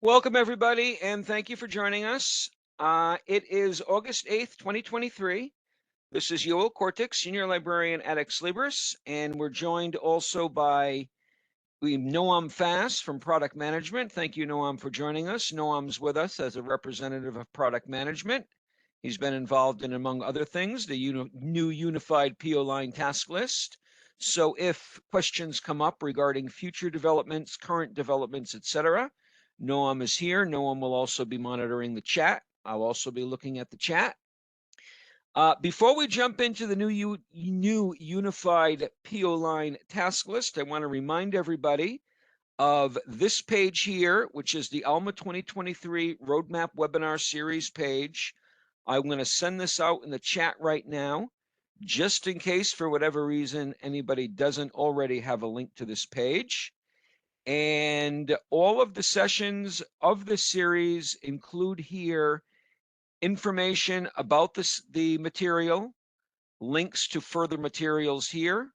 Welcome, everybody, and thank you for joining us. It is August 8th, 2023. This is Yoel Cortex, Senior Librarian at Ex Libris, and we're joined also by Noam Fass from Product Management. Thank you, Noam, for joining us. Noam's with us as a representative of Product Management. He's been involved in, among other things, the new Unified PO Line task list. So if questions come up regarding future developments, current developments, etc., Noam is here. Noam will also be monitoring the chat. I'll also be looking at the chat. Before we jump into the new Unified PO Line task list, I want to remind everybody of this page here, which is the Alma 2023 Roadmap Webinar Series page. I'm going to send this out in the chat right now, just in case, for whatever reason, anybody doesn't already have a link to this page. And all of the sessions of the series include here information about the material, links to further materials here,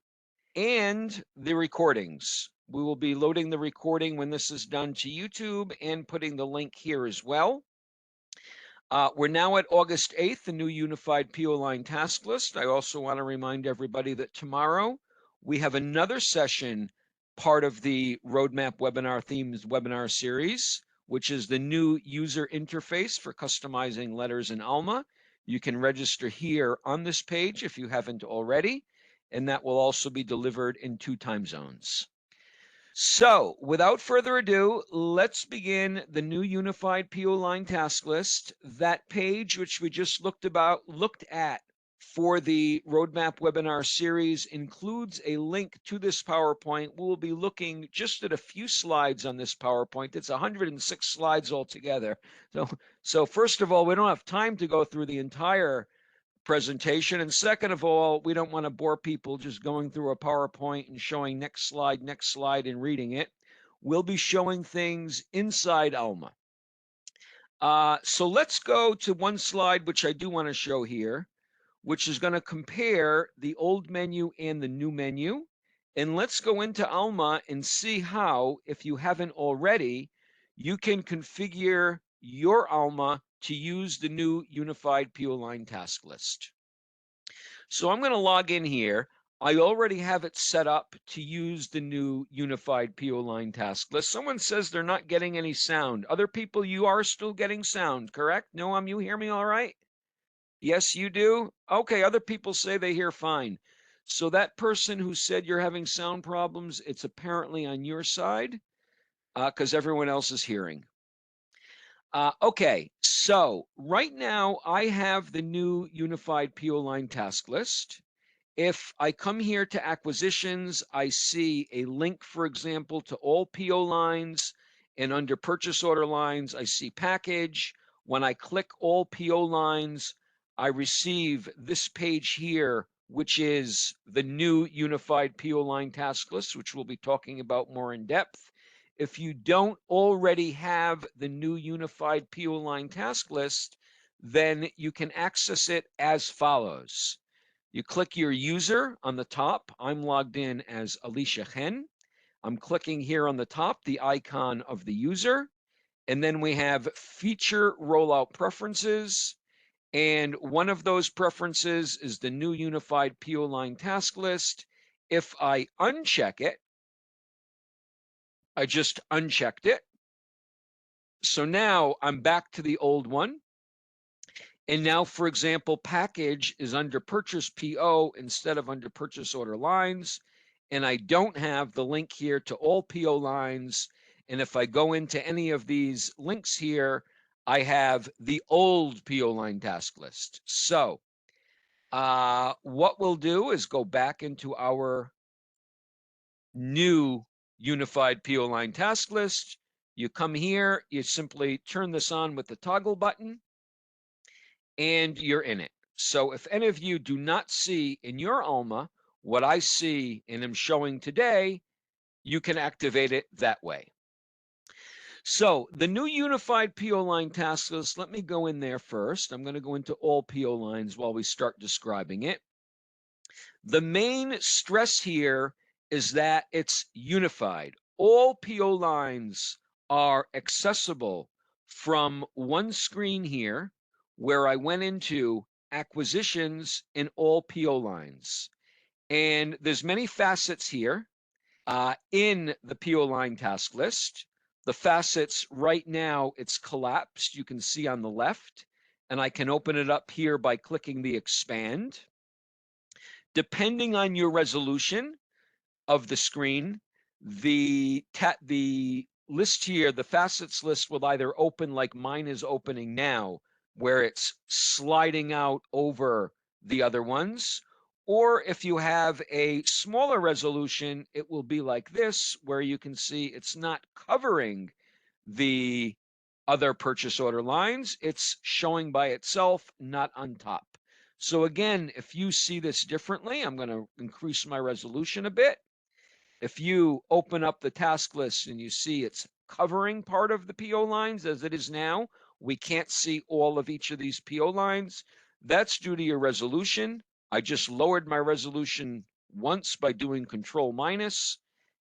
and the recordings. We will be loading the recording when this is done to YouTube and putting the link here as well. We're now at August 8th, the new Unified PO Line task list. I also want to remind everybody that tomorrow we have another session, part of the Roadmap Webinar Themes webinar series, which is the new user interface for customizing letters in Alma. You can register here on this page if you haven't already, and that will also be delivered in 2 time zones. So without further ado, let's begin the new Unified PO Line task list. That page, which we just looked at for the Roadmap Webinar series, includes a link to this PowerPoint. We'll be looking just at a few slides on this PowerPoint. It's 106 slides altogether. So first of all, we don't have time to go through the entire presentation. And second of all, we don't want to bore people just going through a PowerPoint and showing next slide, and reading it. We'll be showing things inside Alma. So let's go to one slide, which I do want to show here, which is going to compare the old menu and the new menu. And let's go into Alma and see how, if you haven't already, you can configure your Alma to use the new Unified PO Line task list. So I'm going to log in here. I already have it set up to use the new Unified PO Line task list. Someone says they're not getting any sound. Other people, you are still getting sound, correct? Noam, you hear me all right? Yes, you do? Okay, other people say they hear fine. So that person who said you're having sound problems, it's apparently on your side because everyone else is hearing. Okay, so right now I have the new Unified PO Line task list. If I come here to acquisitions, I see a link, for example, to all PO lines, and under purchase order lines, I see package. When I click all PO lines, I receive this page here, which is the new Unified PO Line task list, which we'll be talking about more in depth. If you don't already have the new Unified PO Line task list, then you can access it as follows. You click your user on the top. I'm logged in as Alicia Hen. I'm clicking here on the top, the icon of the user. And then we have feature rollout preferences. And one of those preferences is the new Unified PO Line task list. If I uncheck it, I just unchecked it. So now I'm back to the old one. And now, for example, package is under purchase PO instead of under purchase order lines. And I don't have the link here to all PO lines. And if I go into any of these links here, I have the old PO line task list. So what we'll do is go back into our new Unified PO Line task list. You come here, you simply turn this on with the toggle button, and you're in it. So if any of you do not see in your Alma what I see and am showing today, you can activate it that way. So the new Unified PO Line task list, let me go in there first. I'm going to go into all PO lines while we start describing it. The main stress here is that it's unified. All PO lines are accessible from one screen here where I went into acquisitions in all PO lines. And there's many facets here in the PO line task list. The facets right now, it's collapsed. You can see on the left, and I can open it up here by clicking the expand. Depending on your resolution of the screen, the list here, the facets list will either open like mine is opening now, where it's sliding out over the other ones, or if you have a smaller resolution, it will be like this, where you can see it's not covering the other purchase order lines. It's showing by itself, not on top. So again, if you see this differently, I'm going to increase my resolution a bit. If you open up the task list and you see it's covering part of the PO lines as it is now, we can't see all of each of these PO lines. That's due to your resolution. I just lowered my resolution once by doing Control minus,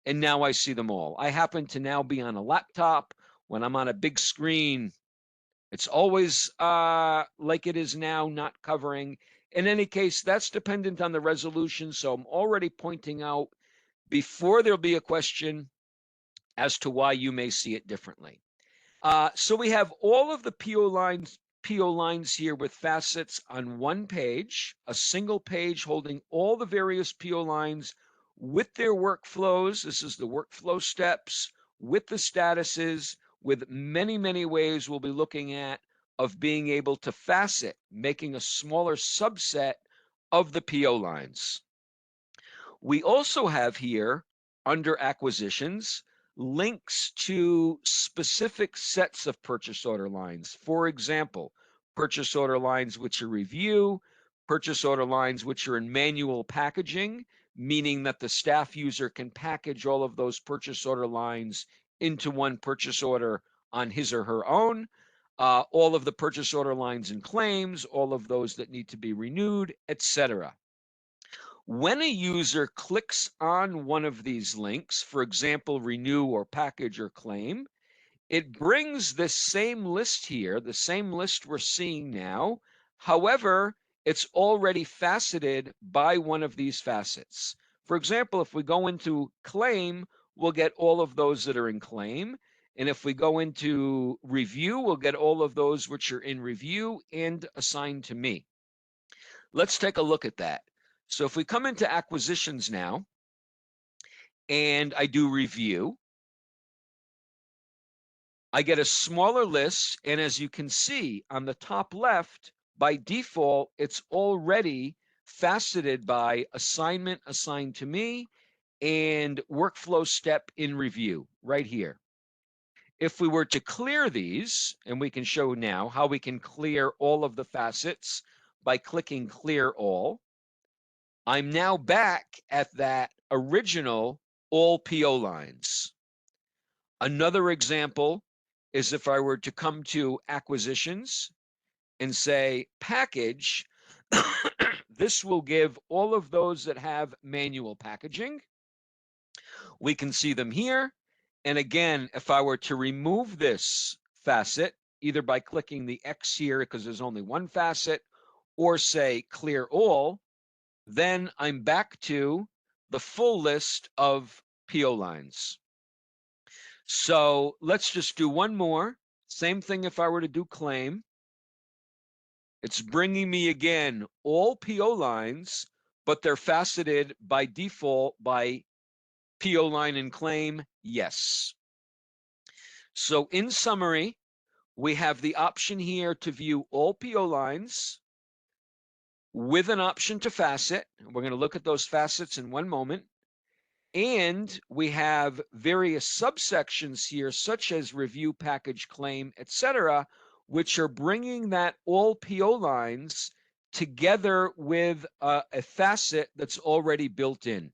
and now I see them all. I happen to now be on a laptop. When I'm on a big screen, it's always like it is now, not covering. In any case, that's dependent on the resolution, so I'm already pointing out before there'll be a question as to why you may see it differently. So we have all of the PO lines here with facets on one page, a single page holding all the various PO lines with their workflows. This is the workflow steps with the statuses, with many, many ways we'll be looking at of being able to facet, making a smaller subset of the PO lines. We also have here, under acquisitions, links to specific sets of purchase order lines. For example, purchase order lines which are review, purchase order lines which are in manual packaging, meaning that the staff user can package all of those purchase order lines into one purchase order on his or her own. All of the purchase order lines and claims, all of those that need to be renewed, etc. When a user clicks on one of these links, for example, renew or package or claim, it brings this same list here, the same list we're seeing now. However, it's already faceted by one of these facets. For example, if we go into claim, we'll get all of those that are in claim. And if we go into review, we'll get all of those which are in review and assigned to me. Let's take a look at that. So if we come into acquisitions now, and I do review, I get a smaller list, and as you can see on the top left, by default, it's already faceted by assignment assigned to me and workflow step in review right here. If we were to clear these, and we can show now how we can clear all of the facets by clicking clear all, I'm now back at that original all PO lines. Another example is if I were to come to acquisitions and say package, this will give all of those that have manual packaging. We can see them here. And again, if I were to remove this facet, either by clicking the X here because there's only one facet, or say clear all, then I'm back to the full list of PO lines. So let's just do one more. Same thing if I were to do claim. It's bringing me again all PO lines, but they're faceted by default by PO line and claim, yes. So in summary, we have the option here to view all PO lines with an option to facet. We're going to look at those facets in one moment. And we have various subsections here, such as review, package, claim, etc., which are bringing that all PO lines together with a facet that's already built in.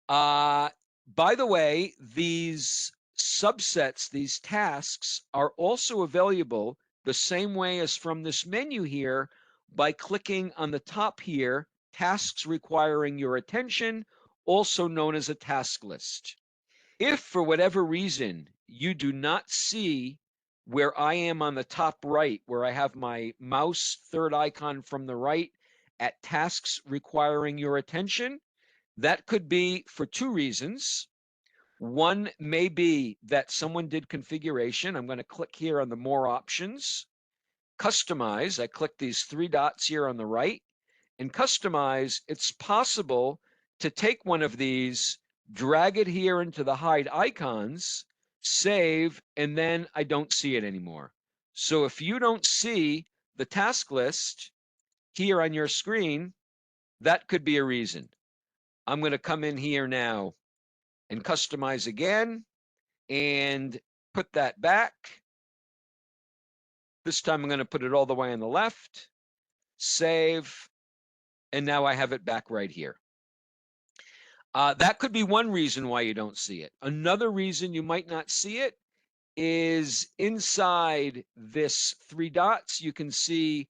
By the way, these subsets, these tasks, are also available the same way as from this menu here by clicking on the top here, tasks requiring your attention, also known as a task list. If for whatever reason you do not see where I am on the top right, where I have my mouse third icon from the right at tasks requiring your attention. That could be for two reasons. One may be that someone did configuration. I'm going to click here on the more options. Customize, I click these three dots here on the right. And customize, it's possible to take one of these, drag it here into the hide icons, save, and then I don't see it anymore. So if you don't see the task list here on your screen, that could be a reason. I'm going to come in here now and customize again and put that back. This time I'm going to put it all the way on the left, save, and now I have it back right here. That could be one reason why you don't see it. Another reason you might not see it is inside this three dots, you can see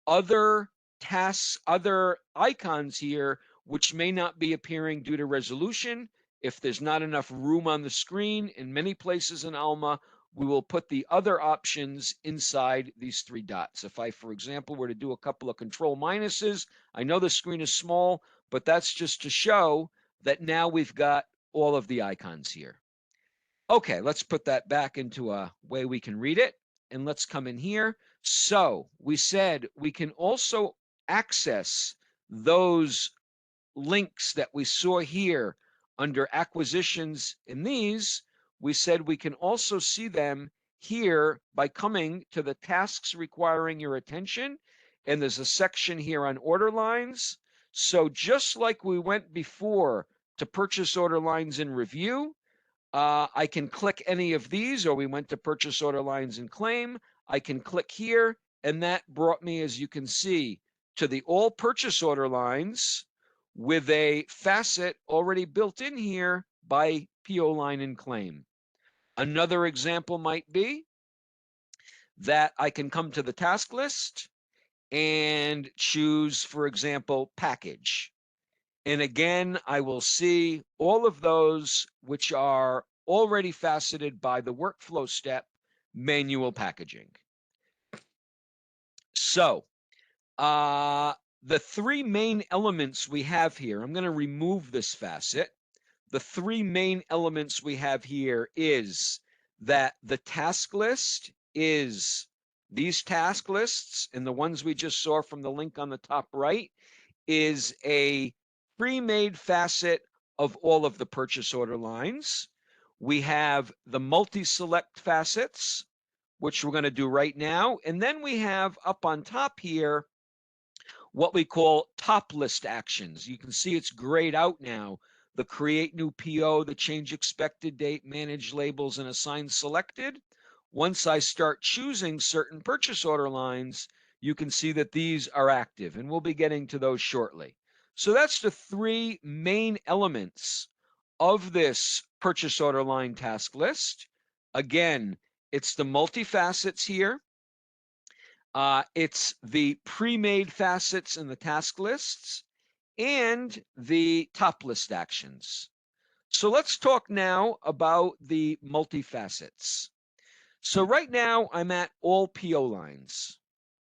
other tasks, other icons here, which may not be appearing due to resolution. If there's not enough room on the screen, in many places in Alma, we will put the other options inside these three dots. If I, for example, were to do a couple of control minuses, I know the screen is small, but that's just to show that now we've got all of the icons here. Okay, let's put that back into a way we can read it. And let's come in here. So we said we can also access those links that we saw here under acquisitions in these. We said we can also see them here by coming to the tasks requiring your attention. And there's a section here on order lines. So just like we went before to purchase order lines in review, I can click any of these, or we went to purchase order lines and claim. I can click here, and that brought me, as you can see, to the all purchase order lines with a facet already built in here by PO line and claim. Another example might be that I can come to the task list and choose, for example, package. And again, I will see all of those which are already faceted by the workflow step, manual packaging. So the three main elements we have here, I'm going to remove this facet. The three main elements we have here is that the task list is these task lists, and the ones we just saw from the link on the top right is a pre-made facet of all of the purchase order lines. We have the multi-select facets, which we're going to do right now. And then we have up on top here what we call top list actions. You can see it's grayed out now. The create new PO, the change expected date, manage labels, and assign selected. Once I start choosing certain purchase order lines, you can see that these are active, and we'll be getting to those shortly. So that's the three main elements of this purchase order line task list. Again, it's the multi-facets here. It's the pre-made facets in the task lists and the top list actions. So let's talk now about the multi-facets. So right now I'm at all PO lines.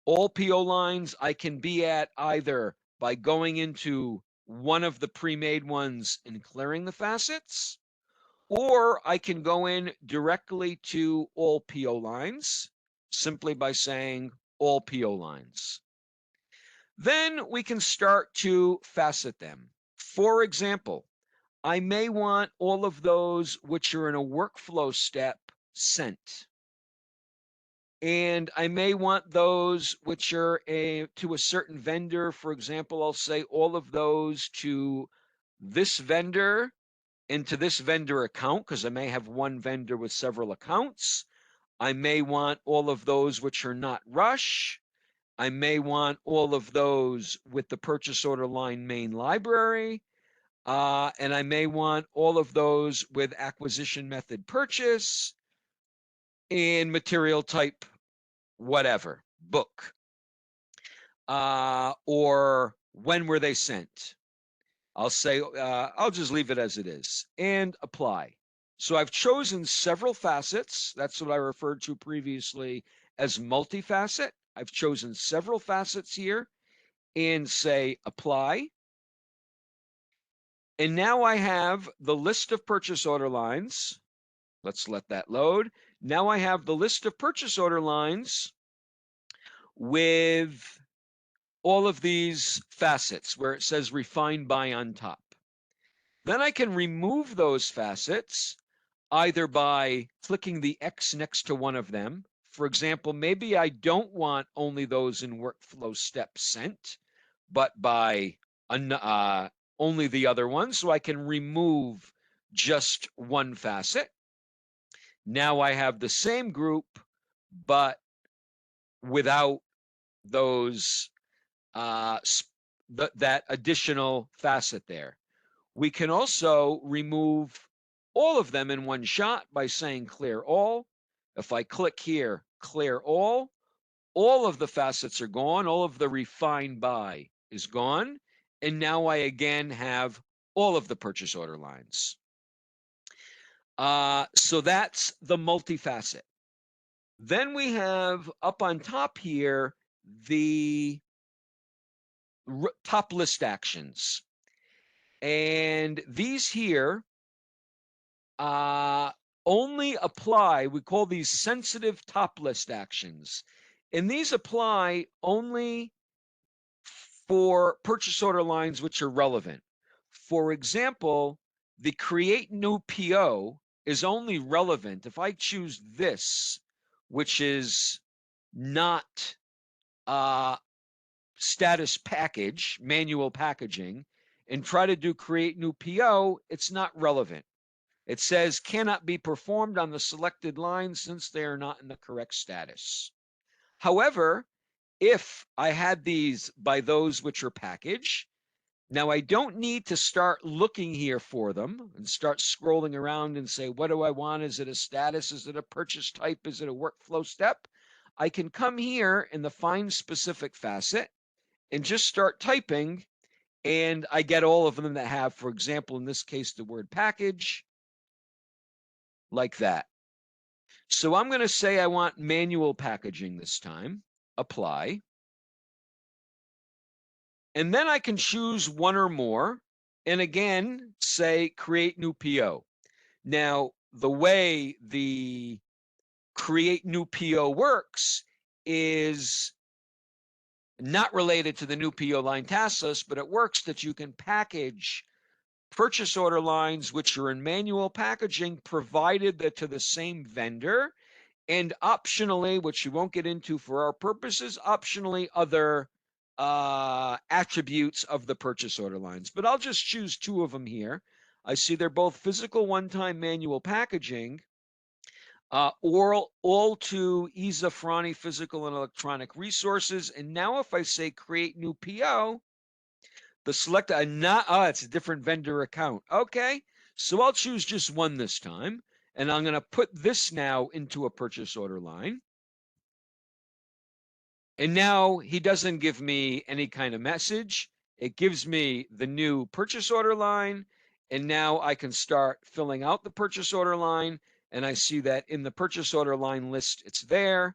All PO lines I can be at either by going into one of the pre-made ones and clearing the facets, or I can go in directly to all PO lines simply by saying all PO lines. Then we can start to facet them. For example, I may want all of those which are in a workflow step sent. And I may want those which are to a certain vendor. For example, I'll say all of those to this vendor and to this vendor account, because I may have one vendor with several accounts. I may want all of those which are not rush. I may want all of those with the purchase order line main library. And I may want all of those with acquisition method purchase and material type, whatever, book. Or when were they sent? I'll say, I'll just leave it as it is and apply. So I've chosen several facets. That's what I referred to previously as multifacet. I've chosen several facets here and say apply. And now I have the list of purchase order lines. Let's let that load. Now I have the list of purchase order lines with all of these facets where it says refined by on top. Then I can remove those facets either by clicking the X next to one of them. For example, maybe I don't want only those in workflow step sent, but by only the other one, so I can remove just one facet. Now I have the same group, but without those that additional facet there. We can also remove all of them in one shot by saying clear all. If I click here, clear all of the facets are gone. All of the refined by is gone. And now I again have all of the purchase order lines. So that's the multifacet. Then we have up on top here the top list actions. And these here only apply, we call these sensitive top list actions. And these apply only for purchase order lines which are relevant. For example, the create new PO is only relevant if I choose this, which is not status package, manual packaging, and try to do create new PO, it's not relevant. It says cannot be performed on the selected line since they are not in the correct status. However, if I had these by those which are package, now I don't need to start looking here for them and start scrolling around and say, what do I want? Is it a status? Is it a purchase type? Is it a workflow step? I can come here in the find specific facet and just start typing, and I get all of them that have, for example, in this case, the word package, like that. So I'm going to say I want manual packaging this time, apply. And then I can choose one or more, and again, say create new PO. Now, the way the create new PO works is not related to the new PO line task list, but it works that you can package purchase order lines which are in manual packaging, provided that to the same vendor, and optionally, which you won't get into for our purposes, optionally other attributes of the purchase order lines. But I'll just choose two of them here. I see they're both physical one-time manual packaging, all to ESA Franny physical and electronic resources. And now if I say create new PO, the select it's a different vendor account. Okay, so I'll choose just one this time, and I'm going to put this now into a purchase order line. And now he doesn't give me any kind of message. It gives me the new purchase order line, and now I can start filling out the purchase order line, and I see that in the purchase order line list, it's there.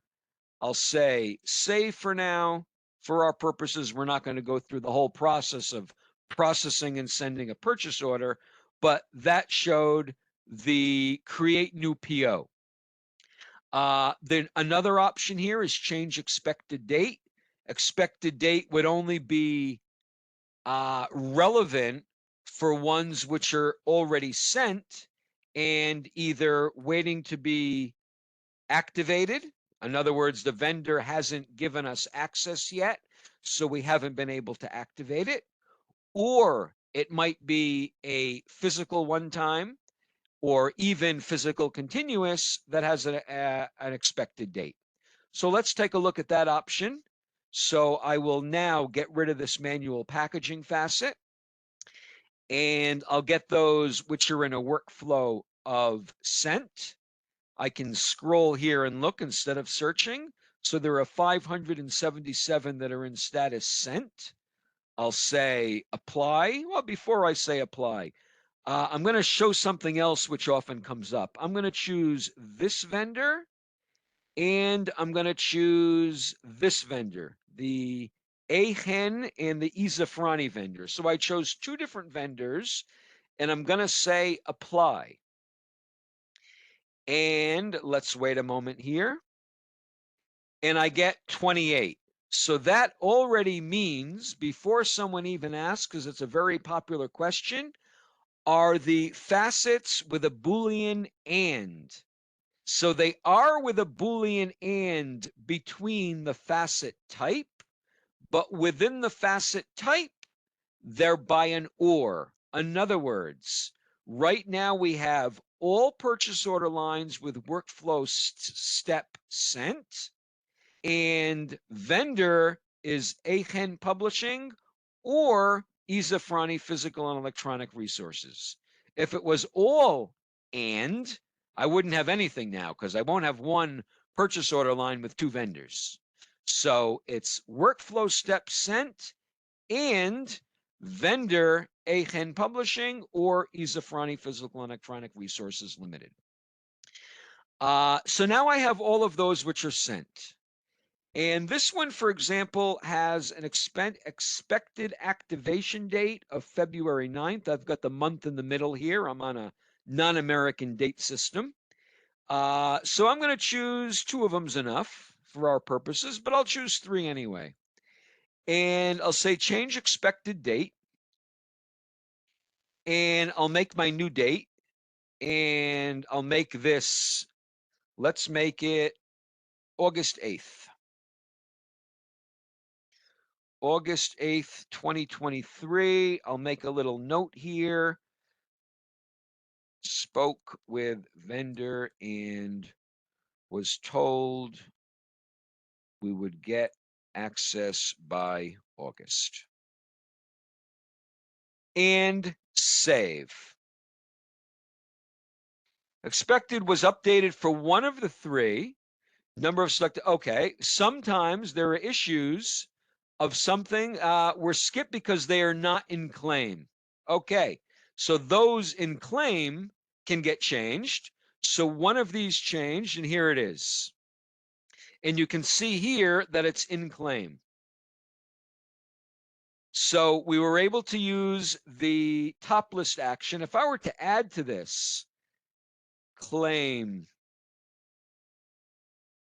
I'll say save for now. For our purposes, we're not going to go through the whole process of processing and sending a purchase order, but that showed the create new PO. Then another option here is change expected date. Expected date would only be relevant for ones which are already sent and either waiting to be activated. In other words, the vendor hasn't given us access yet, so we haven't been able to activate it. Or it might be a physical one-time or even physical continuous that has an expected date. So let's take a look at that option. So I will now get rid of this manual packaging facet, and I'll get those which are in a workflow of sent. I can scroll here and look instead of searching. So there are 577 that are in status sent. I'll say apply. Well, before I say apply, I'm going to show something else which often comes up. I'm going to choose this vendor, and I'm going to choose this vendor, the Ahen and the Izafrani vendor. So I chose two different vendors, and I'm going to say apply. And let's wait a moment here. And I get 28. So that already means, before someone even asks, because it's a very popular question, are the facets with a Boolean and? So they are with a Boolean and between the facet type, but within the facet type, they're by an or. In other words, right now we have all purchase order lines with workflow step sent, and vendor is Achen Publishing or Izafrani Physical and Electronic Resources. If it was all and, I wouldn't have anything now because I won't have one purchase order line with two vendors. So it's workflow step sent and vendor Achen Publishing or Izafrani Physical and Electronic Resources Limited. So now I have all of those which are sent. And this one, for example, has an expected activation date of February 9th. I've got the month in the middle here. I'm on a non-American date system. So I'm going to choose two of them's enough for our purposes, but I'll choose three anyway. And I'll say change expected date. And I'll make my new date. And I'll make this, let's make it August 8th. August 8th, 2023. I'll make a little note here. Spoke with vendor and was told we would get access by August. And save. Expected was updated for one of the three. Number of selected. Okay. Sometimes there are issues of something were skipped because they are not in claim. Okay. So those in claim can get changed. So one of these changed, and here it is. And you can see here that it's in claim. So we were able to use the top list action. If I were to add to this, claim,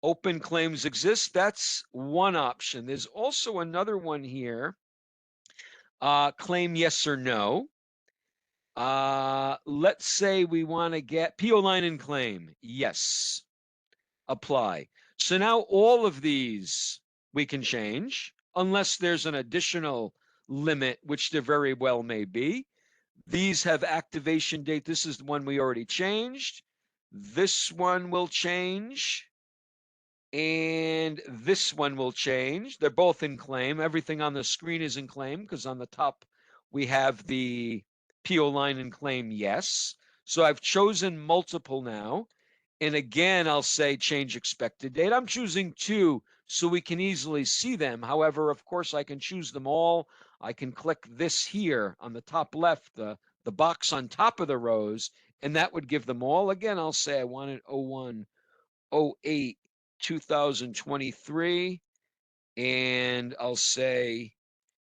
open claims exist, that's one option. There's also another one here, claim yes or no. Let's say we want to get PO line and claim. Yes. Apply. So now all of these we can change unless there's an additional limit, which there very well may be. These have activation date. This is the one we already changed. This one will change. And this one will change. They're both in claim. Everything on the screen is in claim because on the top we have the PO line in claim, yes. So I've chosen multiple now. And again, I'll say change expected date. I'm choosing two so we can easily see them. However, of course, I can choose them all. I can click this here on the top left, the box on top of the rows, and that would give them all. Again, I'll say I want it 01, 08, 2023. And I'll say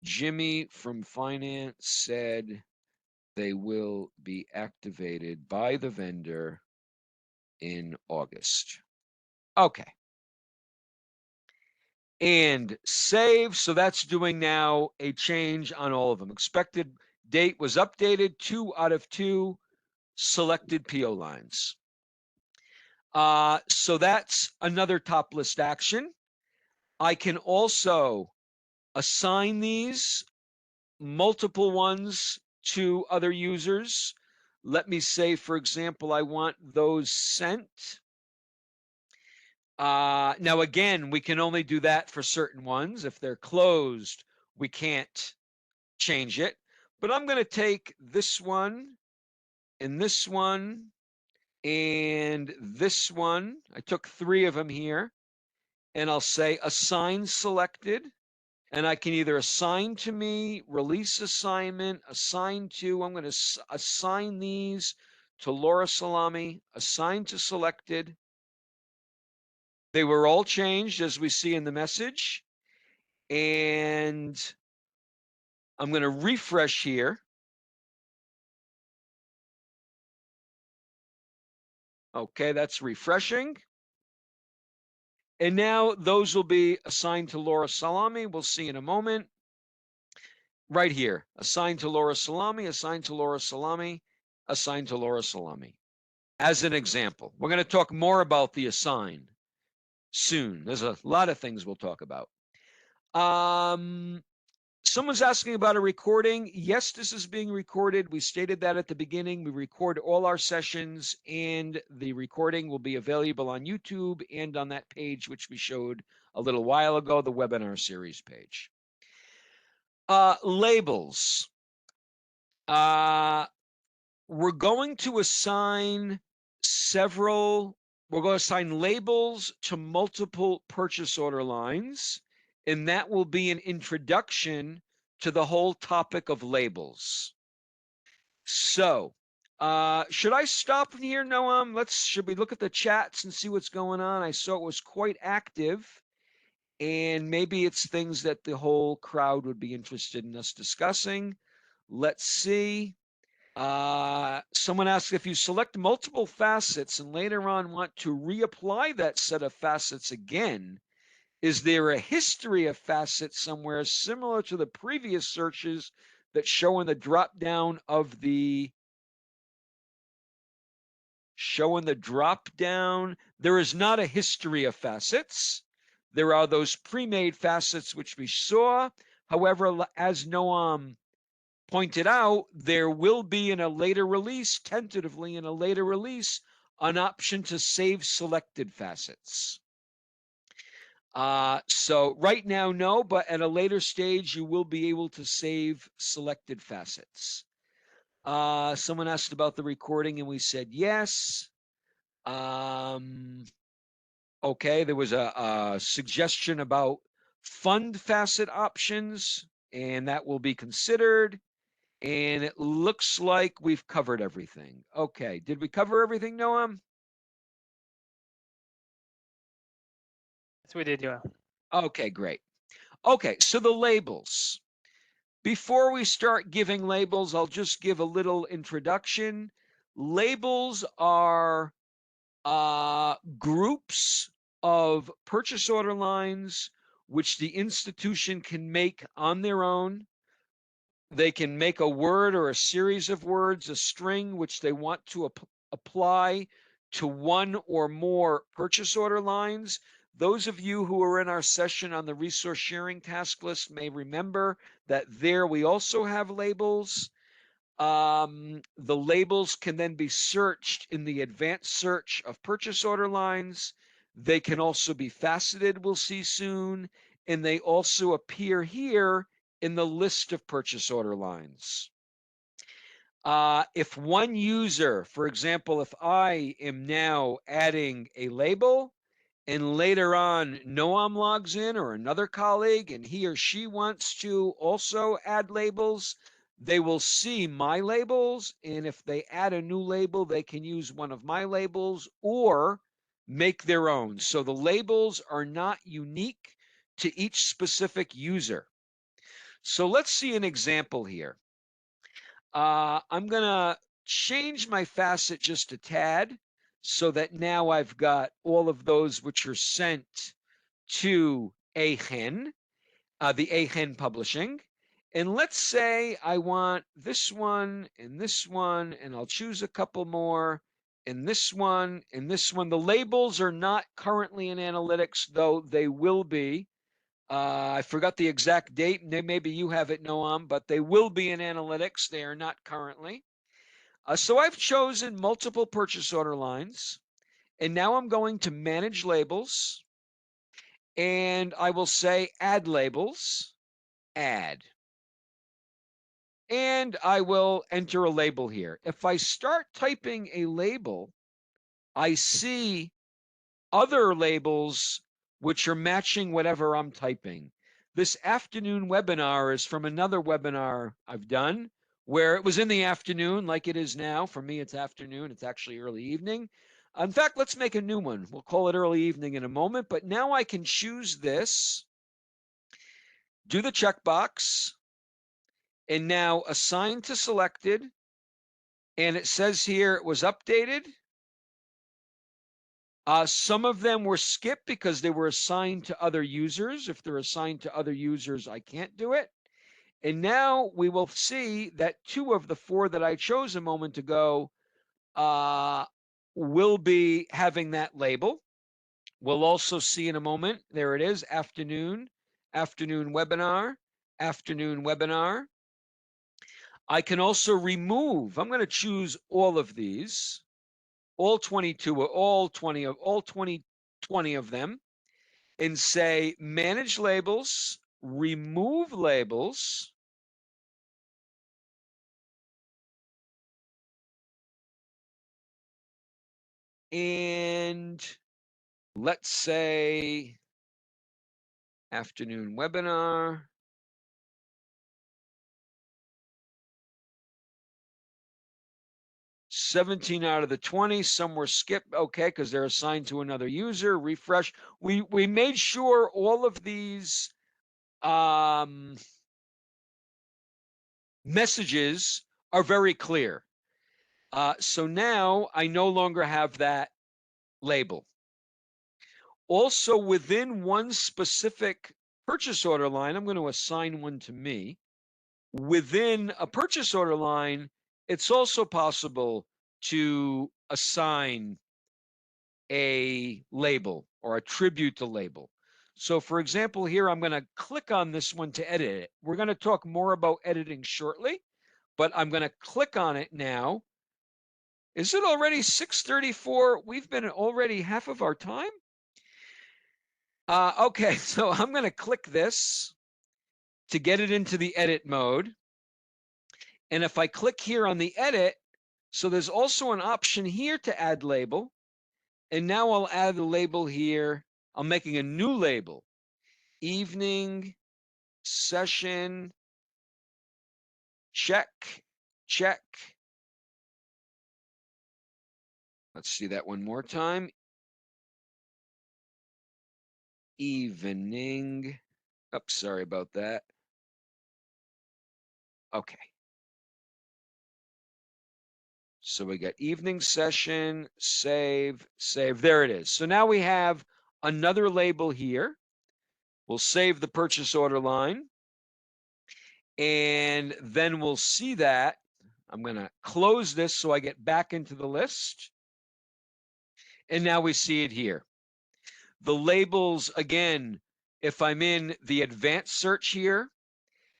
Jimmy from finance said they will be activated by the vendor in August. Okay. And save. So that's doing now a change on all of them. Expected date was updated, 2 out of 2 selected PO lines. So that's another top list action. I can also assign these multiple ones to other users. Let me say, for example, I want those sent. Now, again, we can only do that for certain ones. If they're closed, we can't change it. But I'm going to take this one and this one and this one. I took 3 of them here. And I'll say assign selected. And I can either assign to me, release assignment, assign to, I'm going to assign these to Laura Salami, assign to selected. They were all changed as we see in the message. And I'm going to refresh here. Okay, that's refreshing. And now those will be assigned to Laura Salami. We'll see in a moment. Right here, assigned to Laura Salami, assigned to Laura Salami, assigned to Laura Salami. As an example, we're going to talk more about the assign soon. There's a lot of things we'll talk about. Someone's asking about a recording. Yes, this is being recorded. We stated that at the beginning. We record all our sessions, and the recording will be available on YouTube and on that page, which we showed a little while ago, the webinar series page. Labels. We're going to assign we're going to assign labels to multiple purchase order lines, and that will be an introduction to the whole topic of labels. So, should I stop here, Noam? Should we look at the chats and see what's going on? I saw it was quite active, and maybe it's things that the whole crowd would be interested in us discussing. Let's see. Someone asked, if you select multiple facets and later on want to reapply that set of facets again, is there a history of facets somewhere similar to the previous searches that show in the drop down of the There is not a history of facets. There are those pre-made facets which we saw. However, as Noam pointed out, there will be in a later release, tentatively in a later release, an option to save selected facets. So right now, no, but at a later stage, you will be able to save selected facets. Someone asked about the recording and we said yes. Okay, there was a suggestion about fund facet options, and that will be considered. And it looks like we've covered everything. Okay, did we cover everything, Noam? Yes, we did, Yoel. Okay, great. Okay, so the labels. Before we start giving labels, I'll just give a little introduction. Labels are groups of purchase order lines which the institution can make on their own. They can make a word or a series of words, a string, which they want to apply to one or more purchase order lines. Those of you who are in our session on the resource sharing task list may remember that there we also have labels. The labels can then be searched in the advanced search of purchase order lines. They can also be faceted, we'll see soon, and they also appear here in the list of purchase order lines. If one user, for example, if I am now adding a label, and later on Noam logs in or another colleague and he or she wants to also add labels, they will see my labels, and if they add a new label, they can use one of my labels or make their own. So the labels are not unique to each specific user. So let's see an example here. I'm going to change my facet just a tad so that now I've got all of those which are sent to AHEN, the AHEN Publishing. And let's say I want this one, and I'll choose a couple more, and this one, and this one. The labels are not currently in analytics, though they will be. I forgot the exact date. Maybe you have it, Noam, but they will be in analytics. They are not currently. So I've chosen multiple purchase order lines, and now I'm going to manage labels, and I will say add labels, add. And I will enter a label here. If I start typing a label, I see other labels which are matching whatever I'm typing. This afternoon webinar is from another webinar I've done where it was in the afternoon like it is now. For me, it's afternoon. It's actually early evening. In fact, let's make a new one. We'll call it early evening in a moment, but now I can choose this, do the checkbox, and now assign to selected. And it says here it was updated. Some of them were skipped because they were assigned to other users. If they're assigned to other users, I can't do it. And now we will see that 2 of the 4 that I chose a moment ago will be having that label. We'll also see in a moment, there it is, afternoon, afternoon webinar, afternoon webinar. I can also remove, I'm going to choose all of these, all 22, all 20 of them, and say manage labels, remove labels, and let's say afternoon webinar. "17 out of the 20, some were skipped." Okay, because they're assigned to another user. Refresh. We made sure all of these messages are very clear. So now I no longer have that label. Also, within one specific purchase order line, I'm going to assign one to me. Within a purchase order line, it's also possible to assign a label or attribute a label. So for example, here I'm going to click on this one to edit it. We're going to talk more about editing shortly, but I'm going to click on it now. Is it already 6:34? We've been already half of our time. Okay, so I'm going to click this to get it into the edit mode. And if I click here on the edit, so there's also an option here to add label. And now I'll add a label here. I'm making a new label. Evening session, check, check. Let's see that one more time. Evening. Oops, sorry about that. Okay. So we got evening session, save, save. There it is. So now we have another label here. We'll save the purchase order line. And then we'll see that. I'm going to close this so I get back into the list. And now we see it here. The labels, again, if I'm in the advanced search here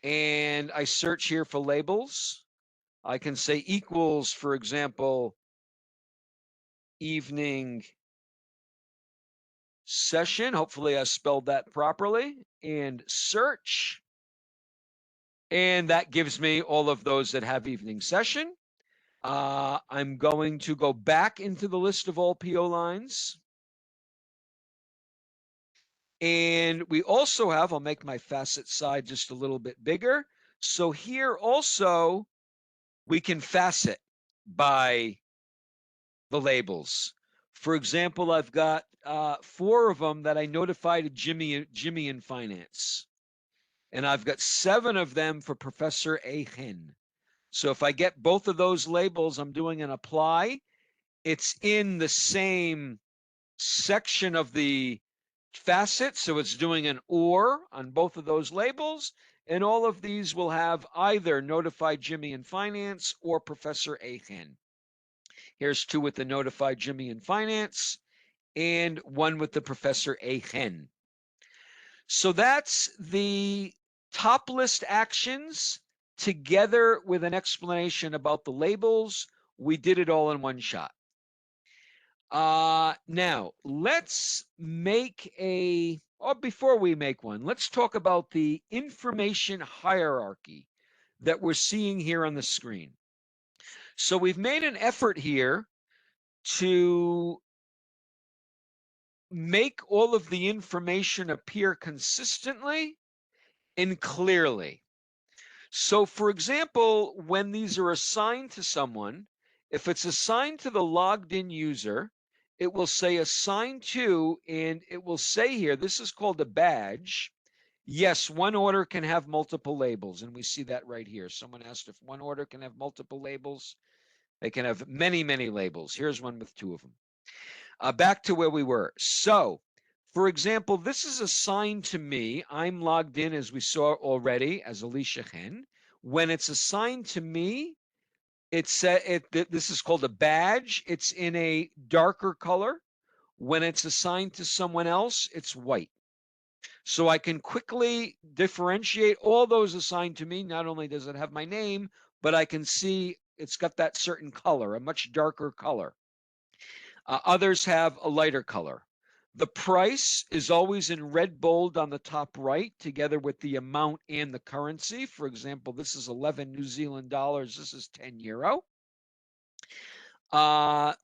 and I search here for labels, I can say equals, for example, evening session. Hopefully I spelled that properly, and search. And that gives me all of those that have evening session. I'm going to go back into the list of all PO lines. And we also have, I'll make my facet side just a little bit bigger. So here also, we can facet by the labels. For example, I've got 4 of them that I notified Jimmy in finance. And I've got 7 of them for Professor Ahen. So if I get both of those labels, I'm doing an apply. It's in the same section of the facet, so it's doing an or on both of those labels, and all of these will have either notified Jimmy in finance or Professor Ahen. Here's 2 with the notified Jimmy in finance and 1 with the Professor Ahen. So that's the top list actions together with an explanation about the labels. We did it all in one shot. Now let's make before we make one, let's talk about the information hierarchy that we're seeing here on the screen. So we've made an effort here to make all of the information appear consistently and clearly. So for example, when these are assigned to someone, if it's assigned to the logged in user, it will say assigned to, and it will say here, this is called a badge. Yes, one order can have multiple labels, and we see that right here. Someone asked if one order can have multiple labels. They can have many, many labels. Here's one with 2 of them. Back to where we were. So, for example, this is assigned to me. I'm logged in, as we saw already, as Alicia Hen. When it's assigned to me, this is called a badge. It's in a darker color. When it's assigned to someone else, it's white. So I can quickly differentiate all those assigned to me. Not only does it have my name, but I can see it's got that certain color, a much darker color. Others have a lighter color. The price is always in red bold on the top right, together with the amount and the currency. For example, this is 11 New Zealand dollars. This is 10 euro.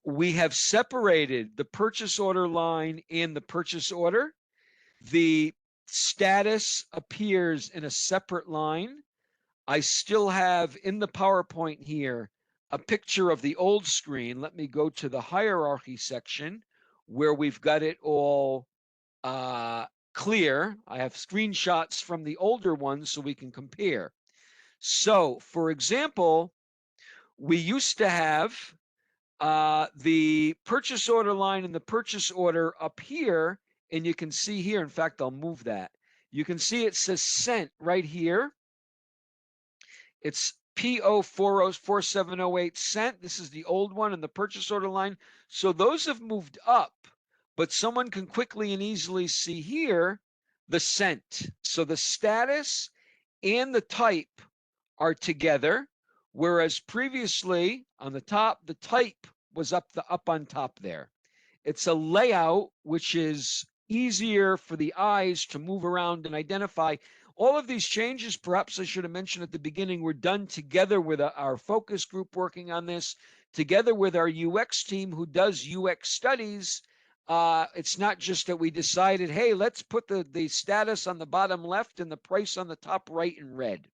We have separated the purchase order line and the purchase order. The status appears in a separate line. I still have in the PowerPoint here a picture of the old screen. Let me go to the hierarchy section where we've got it all clear. I have screenshots from the older ones so we can compare. So, for example, we used to have the purchase order line and the purchase order up here, and you can see here, in fact, I'll move that. You can see it says sent right here. It's PO404708 sent. This is the old one in the purchase order line. So those have moved up, but someone can quickly and easily see here the sent. So the status and the type are together, whereas previously on the top, the type was up on top there. It's a layout which is easier for the eyes to move around and identify. All of these changes, perhaps I should have mentioned at the beginning, were done together with our focus group working on this, together with our UX team who does UX studies. It's not just that we decided, hey, let's put the status on the bottom left and the price on the top right in red.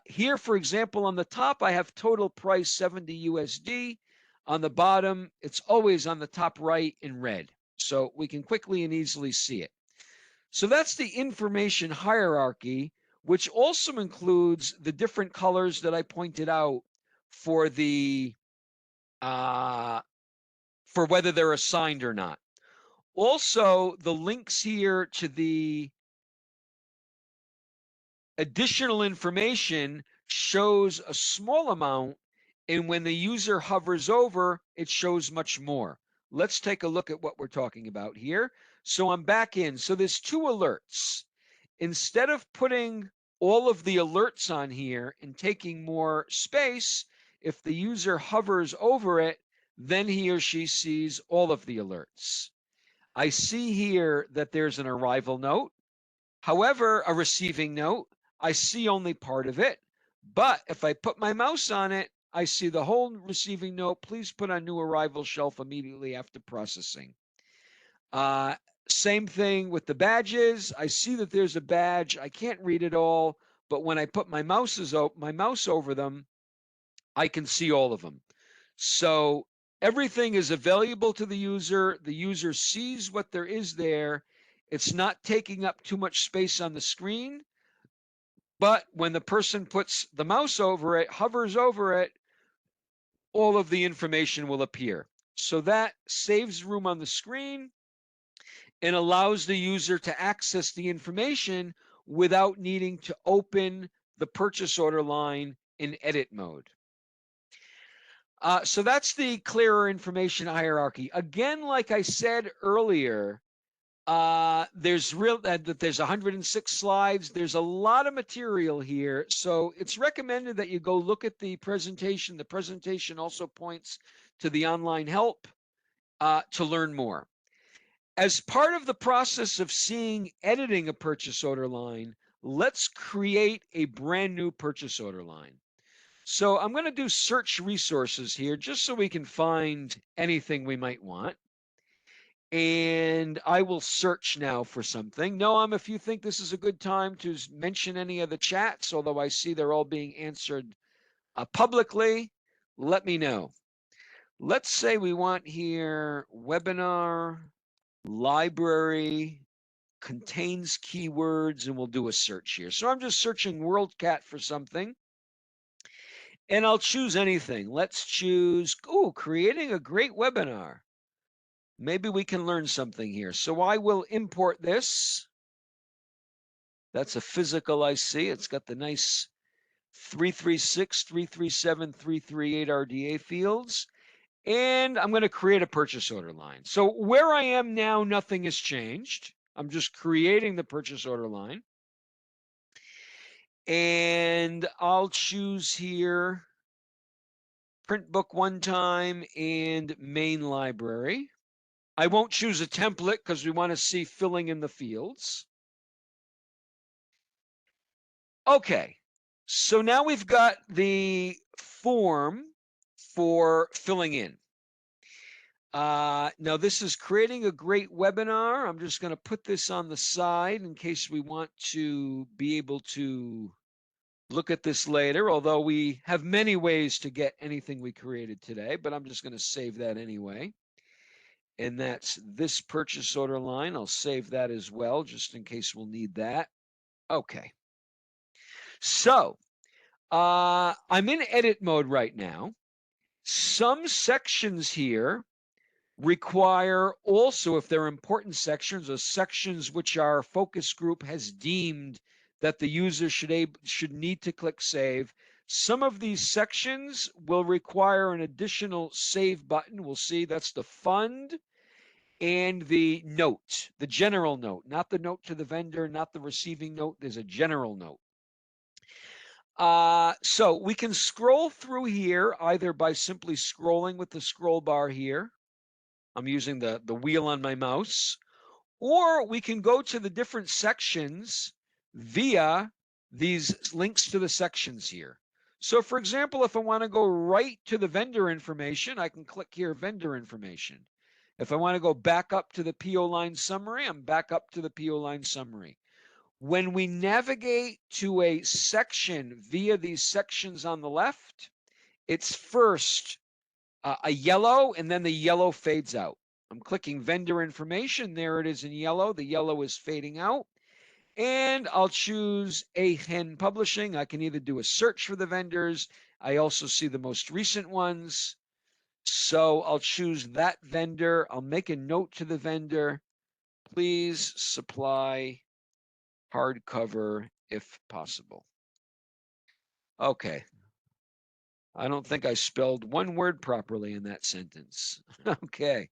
Here, for example, on the top, I have total price 70 USD. On the bottom, it's always on the top right in red. So we can quickly and easily see it. So that's the information hierarchy, which also includes the different colors that I pointed out for the for whether they're assigned or not. Also, the links here to the additional information shows a small amount, and when the user hovers over, it shows much more. Let's take a look at what we're talking about here. So I'm back in. So there's 2 alerts. Instead of putting all of the alerts on here and taking more space, if the user hovers over it, then he or she sees all of the alerts. I see here that there's an arrival note. However, a receiving note, I see only part of it. But if I put my mouse on it, I see the whole receiving note. Please put on new arrival shelf immediately after processing. Same thing with the badges. I see that there's a badge. I can't read it all, but when I put my mouse over them, I can see all of them. So everything is available to the user. The user sees what there is there. It's not taking up too much space on the screen. But when the person puts the mouse over it, hovers over it, all of the information will appear. So that saves room on the screen and allows the user to access the information without needing to open the purchase order line in edit mode. So that's the clearer information hierarchy. Again, like I said earlier, there's 106 slides. There's a lot of material here. So it's recommended that you go look at the presentation. The presentation also points to the online help to learn more. As part of the process of editing a purchase order line, let's create a brand new purchase order line. So I'm going to do search resources here just so we can find anything we might want. And I will search now for something. Noam, if you think this is a good time to mention any of the chats, although I see they're all being answered publicly, let me know. Let's say we want here webinar, library, contains keywords, and we'll do a search here. So I'm just searching WorldCat for something, and I'll choose anything. Let's choose, creating a great webinar. Maybe we can learn something here. So I will import this. That's a physical I see. It's got the nice 336, 337, 338 RDA fields. And I'm going to create a purchase order line. So where I am now, nothing has changed. I'm just creating the purchase order line. And I'll choose here print book one time and main library. I won't choose a template because we want to see filling in the fields. Okay, so now we've got the form for filling in. Now this is creating a great webinar. I'm just going to put this on the side in case we want to be able to look at this later, although we have many ways to get anything we created today, but I'm just going to save that anyway. And that's this purchase order line. I'll save that as well, just in case we'll need that. Okay. So I'm in edit mode right now. Some sections here require also, if they're important sections or sections which our focus group has deemed that the user should need to click save, some of these sections will require an additional save button. We'll see that's the fund and the note, the general note, not the note to the vendor, not the receiving note. There's a general note. So we can scroll through here either by simply scrolling with the scroll bar here. I'm using the wheel on my mouse, or we can go to the different sections via these links to the sections here. So for example, if I want to go right to the vendor information, I can click here, vendor information. If I want to go back up to the PO line summary, I'm back up to the PO line summary. When we navigate to a section via these sections on the left, it's first a yellow, and then the yellow fades out. I'm clicking vendor information. There it is in yellow. The yellow is fading out. And I'll choose AHEN Publishing. I can either do a search for the vendors. I also see the most recent ones. So I'll choose that vendor. I'll make a note to the vendor. Please supply hardcover if possible. Okay. I don't think I spelled one word properly in that sentence. Okay.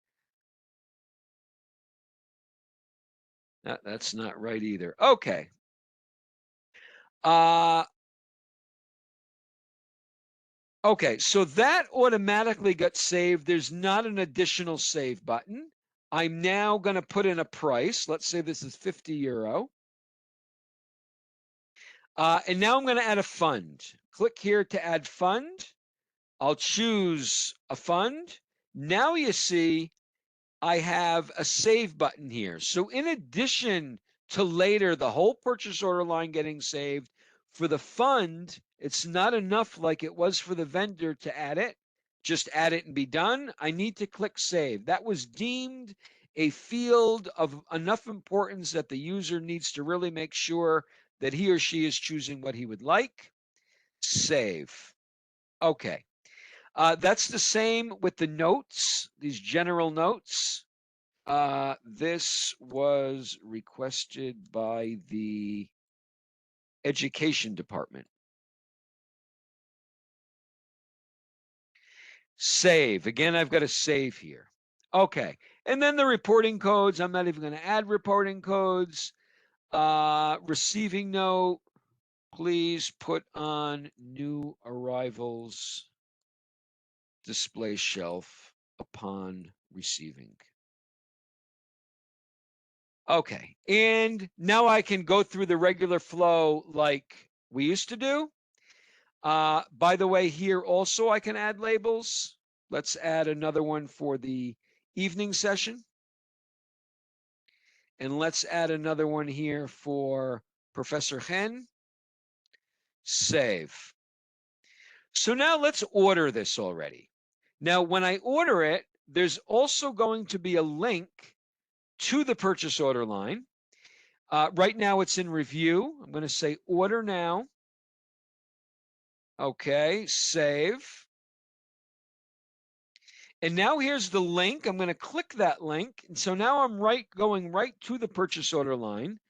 That's not right either. Okay. Okay, so that automatically got saved. There's not an additional save button. I'm now going to put in a price. Let's say this is 50 euro. And now I'm going to add a fund. Click here to add fund. I'll choose a fund. Now you see I have a save button here. So in addition to later the whole purchase order line getting saved, for the fund, it's not enough like it was for the vendor to add it. Just add it and be done. I need to click save. That was deemed a field of enough importance that the user needs to really make sure that he or she is choosing what he would like. Save. Okay. That's the same with the notes, these general notes. This was requested by the education department. Save. Again, I've got to save here. Okay. And then the reporting codes. I'm not even going to add reporting codes. Receiving note. Please put on new arrivals display shelf upon receiving. Okay, and now I can go through the regular flow like we used to do. By the way, here also I can add labels. Let's add another one for the evening session. And let's add another one here for Professor Hen. Save. So now let's order this already. Now, when I order it, there's also going to be a link to the purchase order line. Right now it's in review. I'm going to say order now. Okay, save. And now here's the link. I'm going to click that link. And so now I'm going right to the purchase order line.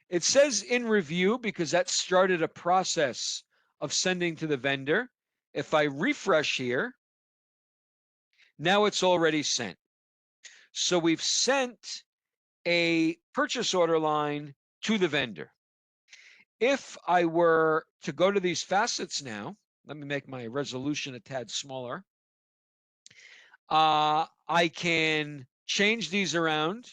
It says in review because that started a process of sending to the vendor. If I refresh here, now it's already sent. So we've sent a purchase order line to the vendor. If I were to go to these facets now, let me make my resolution a tad smaller. I can change these around.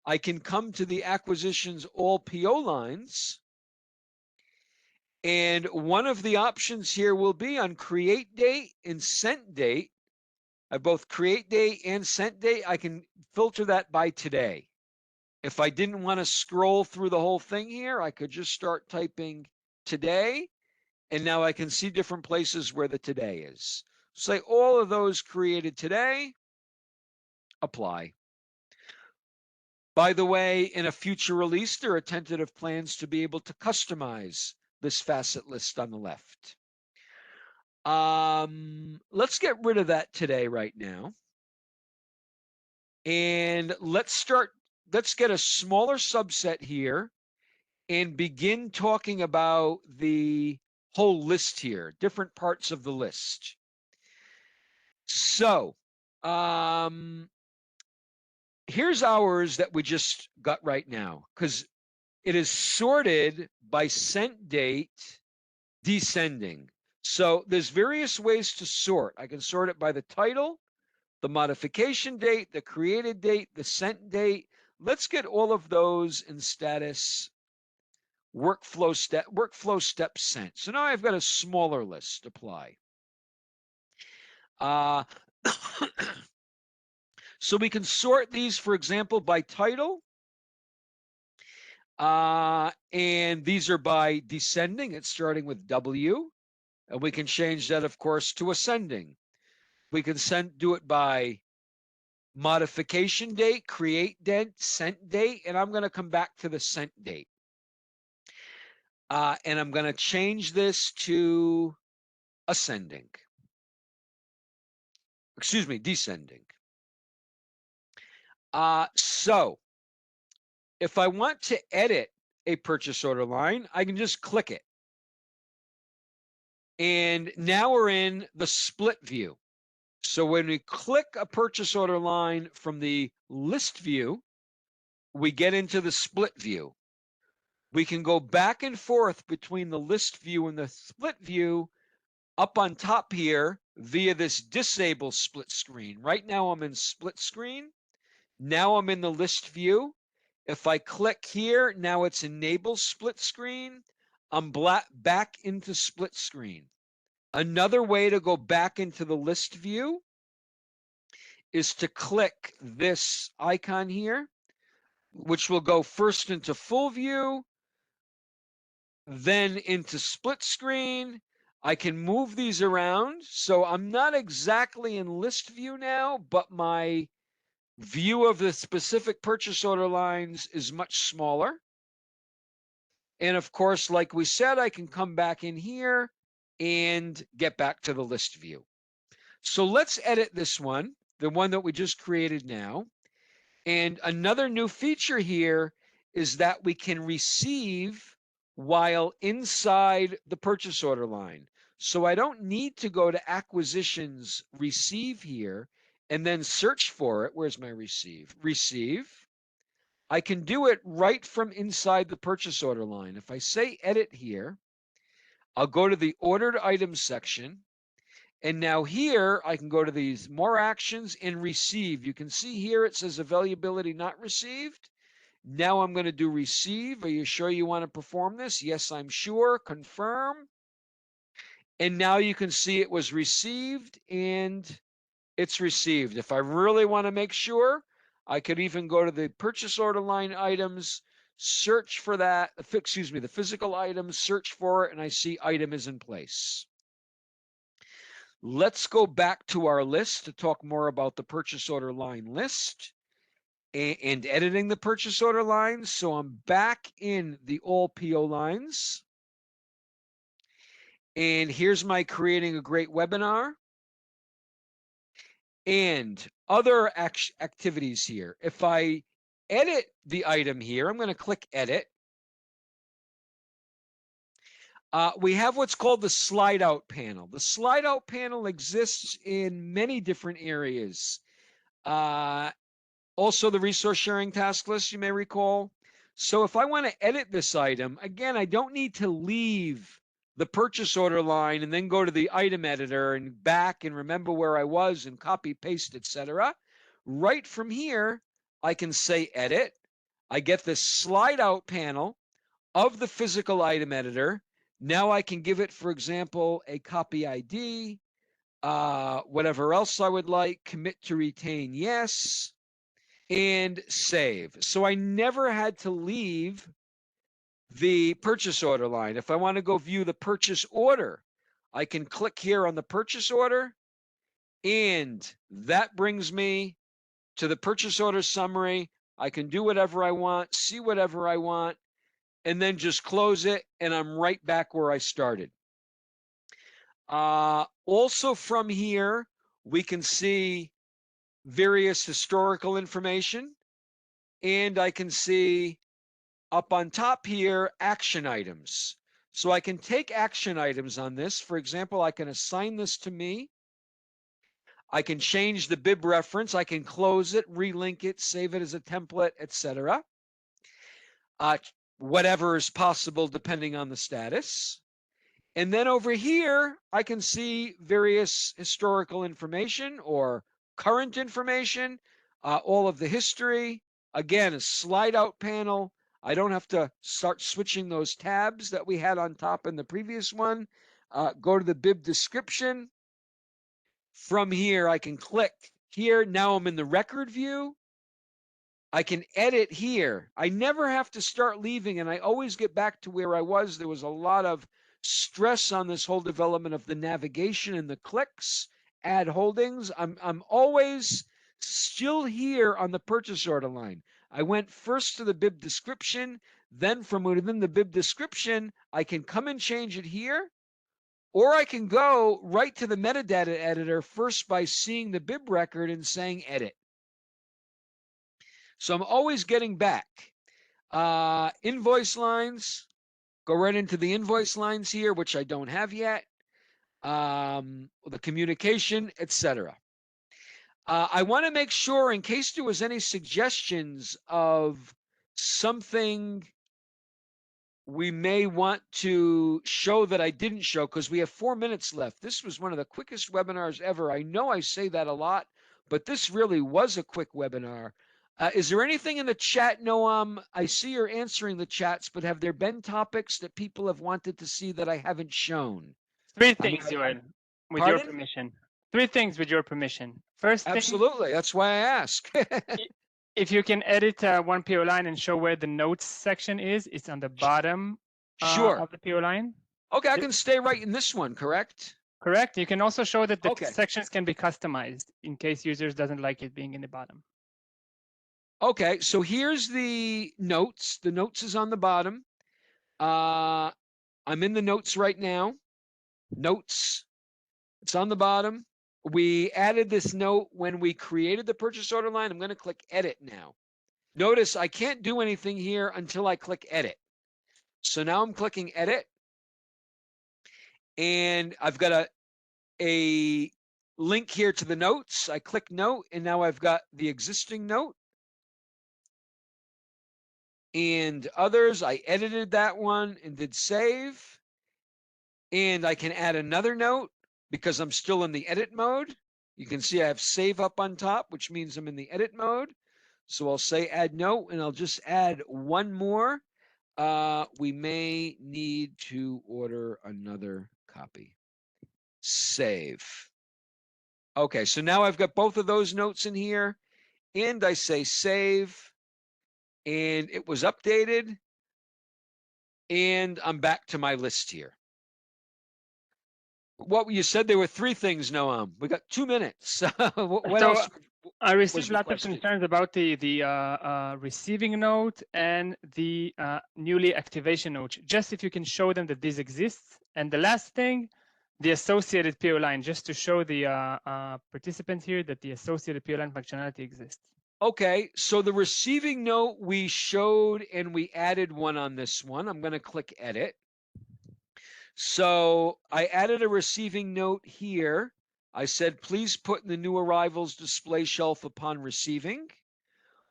I can come to the acquisitions all PO lines. And one of the options here will be on create date and sent date. I both create date and sent date. I can filter that by today. If I didn't want to scroll through the whole thing here, I could just start typing today. And now I can see different places where the today is. Say all of those created today, apply. By the way, in a future release, there are tentative plans to be able to customize this facet list on the left. Let's get rid of that today right now. And let's get a smaller subset here and begin talking about the whole list here, different parts of the list. So here's ours that we just got right now, because it is sorted by sent date descending. So there's various ways to sort. I can sort it by the title, the modification date, the created date, the sent date. Let's get all of those in status workflow step sent. So now I've got a smaller list. Apply. So we can sort these, for example, by title. And these are by descending. It's starting with W. And we can change that, of course, to ascending. We can do it by modification date, create date, sent date, and I'm going to come back to the sent date. And I'm going to change this to ascending. Excuse me, descending. So if I want to edit a purchase order line, I can just click it. And now we're in the split view. So when we click a purchase order line from the list view, we get into the split view. We can go back and forth between the list view and the split view up on top here via this disable split screen. Right now I'm in split screen. Now I'm in the list view. If I click here, now it's enable split screen. I'm back into split screen. Another way to go back into the list view is to click this icon here, which will go first into full view, then into split screen. I can move these around. So I'm not exactly in list view now, but my view of the specific purchase order lines is much smaller. And of course, like we said, I can come back in here and get back to the list view. So let's edit this one, the one that we just created now. And another new feature here is that we can receive while inside the purchase order line. So I don't need to go to acquisitions receive here and then search for it. Where's my receive? Receive. I can do it right from inside the purchase order line. If I say edit here, I'll go to the ordered items section. And now here, I can go to these more actions and receive. You can see here it says availability not received. Now I'm going to do receive. Are you sure you want to perform this? Yes, I'm sure. Confirm. And now you can see it was received and it's received. If I really want to make sure, I could even go to the purchase order line items, search for that, excuse me, the physical items, search for it, and I see item is in place. Let's go back to our list to talk more about the purchase order line list and editing the purchase order lines. So I'm back in the all PO lines. And here's my creating a great webinar and other activities here. If I edit the item here, I'm going to click edit. We have what's called the slide out panel. The slide out panel exists in many different areas. Also the resource sharing task list, you may recall. So if I want to edit this item, again, I don't need to leave the purchase order line and then go to the item editor and back and remember where I was and copy, paste, etc. Right from here, I can say edit. I get this slide out panel of the physical item editor. Now I can give it, for example, a copy ID, whatever else I would like, commit to retain, yes, and save. So I never had to leave the purchase order line. If I want to go view the purchase order, I can click here on the purchase order, and that brings me to the purchase order summary. I can do whatever I want, see whatever I want, and then just close it, and I'm right back where I started. Also from here, we can see various historical information, and I can see up on top here, action items. So I can take action items on this. For example, I can assign this to me. I can change the bib reference. I can close it, relink it, save it as a template, etc. Whatever is possible depending on the status. And then over here, I can see various historical information or current information, all of the history. Again, a slide out panel. I don't have to start switching those tabs that we had on top in the previous one. Go to the bib description. From here, I can click here. Now I'm in the record view. I can edit here. I never have to start leaving, and I always get back to where I was. There was a lot of stress on this whole development of the navigation and the clicks, add holdings. I'm always still here on the purchase order line. I went first to the bib description, then from within the bib description, I can come and change it here, or I can go right to the metadata editor first by seeing the bib record and saying edit. So I'm always getting back. Invoice lines, go right into the invoice lines here, which I don't have yet. The communication, etc. I want to make sure, in case there was any suggestions of something we may want to show that I didn't show, because we have 4 minutes left. This was one of the quickest webinars ever. I know I say that a lot, but this really was a quick webinar. Is there anything in the chat, Noam? I see you're answering the chats, but have there been topics that people have wanted to see that I haven't shown? Three things, Joel, with your Pardon? permission. 3 things with your permission. First thing, Absolutely. That's why I ask. if you can edit one PO line and show where the notes section is, it's on the bottom Sure. of the PO line. Okay, I can stay right in this one, correct? Correct. You can also show that the Okay. sections can be customized in case users doesn't like it being in the bottom. Okay, so here's the notes. The notes is on the bottom. I'm in the notes right now. Notes, it's on the bottom. We added this note when we created the purchase order line. I'm going to click edit now. Notice I can't do anything here until I click edit. So now I'm clicking edit. And I've got a link here to the notes. I click note, and now I've got the existing note. And others, I edited that one and did save. And I can add another note because I'm still in the edit mode. You can see I have save up on top, which means I'm in the edit mode. So I'll say add note, and I'll just add one more. We may need to order another copy. Save. Okay, so now I've got both of those notes in here. and I say save, and it was updated, and I'm back to my list here. What you said there were 3 things, Noam. We got 2 minutes. What So else I was received lots of requested? concerns about the receiving node and the newly activation node. Just if you can show them that these exist. And the last thing, the associated PO line, just to show the participants here that the associated PO line functionality exists. Okay, so the receiving note we showed and we added one on this one. I'm going to click edit. So I added a receiving note here. I said, please put in the new arrivals display shelf upon receiving.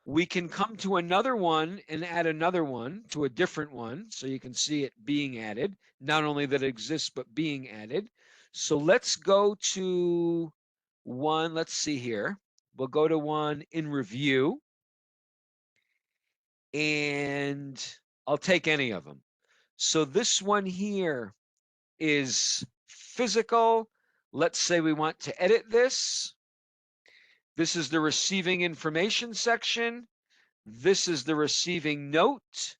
We can come to another one and add another one to a different one so you can see it being added. Not only that it exists, but being added. So let's go to one. Let's see here. We'll go to one in review. And I'll take any of them. So this one here is physical. Let's say we want to edit this. This is the receiving information section. This is the receiving note.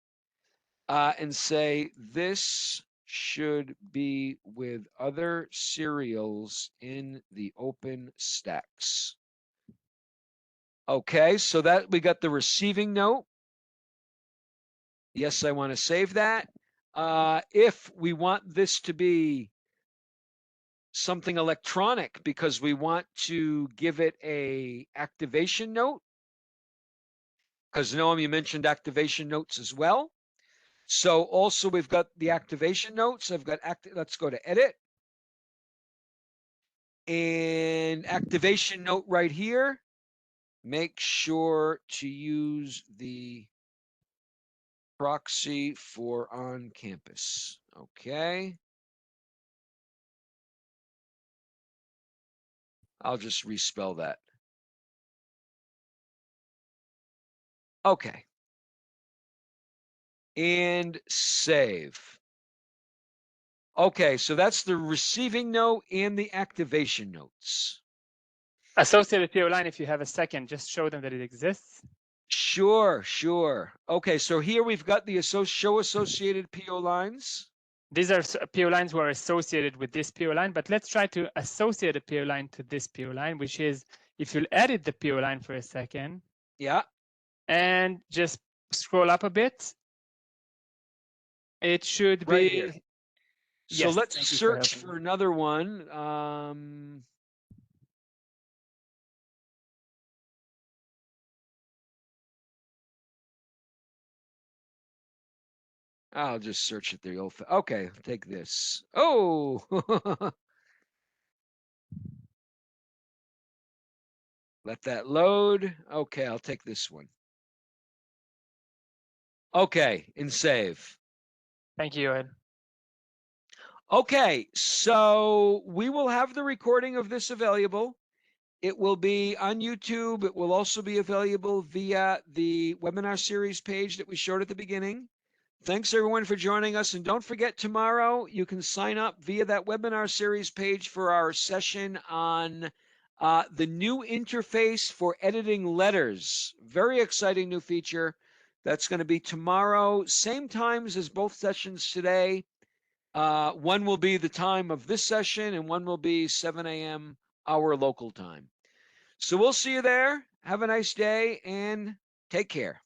And say this should be with other serials in the open stacks. Okay, so that we got the receiving note. Yes, I want to save that. If we want this to be something electronic because we want to give it a activation note, because Noam, you mentioned activation notes as well. So also we've got the activation notes. I've got let's go to edit. And activation note right here. Make sure to use the proxy for on campus. Okay. I'll just respell that. Okay. And save. Okay, so that's the receiving note and the activation notes. Associated PO line, if you have a second, just show them that it exists. Sure, sure. Okay, so here we've got the show associated PO lines. These are PO lines who are associated with this PO line, but let's try to associate a PO line to this PO line, which is if you'll edit the PO line for a second. Yeah. And just scroll up a bit. It should right be. Here. So Yes, let's search for another one. I'll just search it the old. Okay, take this. Oh. Let that load. Okay, I'll take this one. Okay, and save. Thank you, Ed. Okay, so we will have the recording of this available. It will be on YouTube. It will also be available via the webinar series page that we showed at the beginning. Thanks everyone for joining us. And don't forget, tomorrow you can sign up via that webinar series page for our session on the new interface for editing letters. Very exciting new feature. That's going to be tomorrow, same times as both sessions today. One will be the time of this session and one will be 7 a.m. our local time. So we'll see you there. Have a nice day and take care.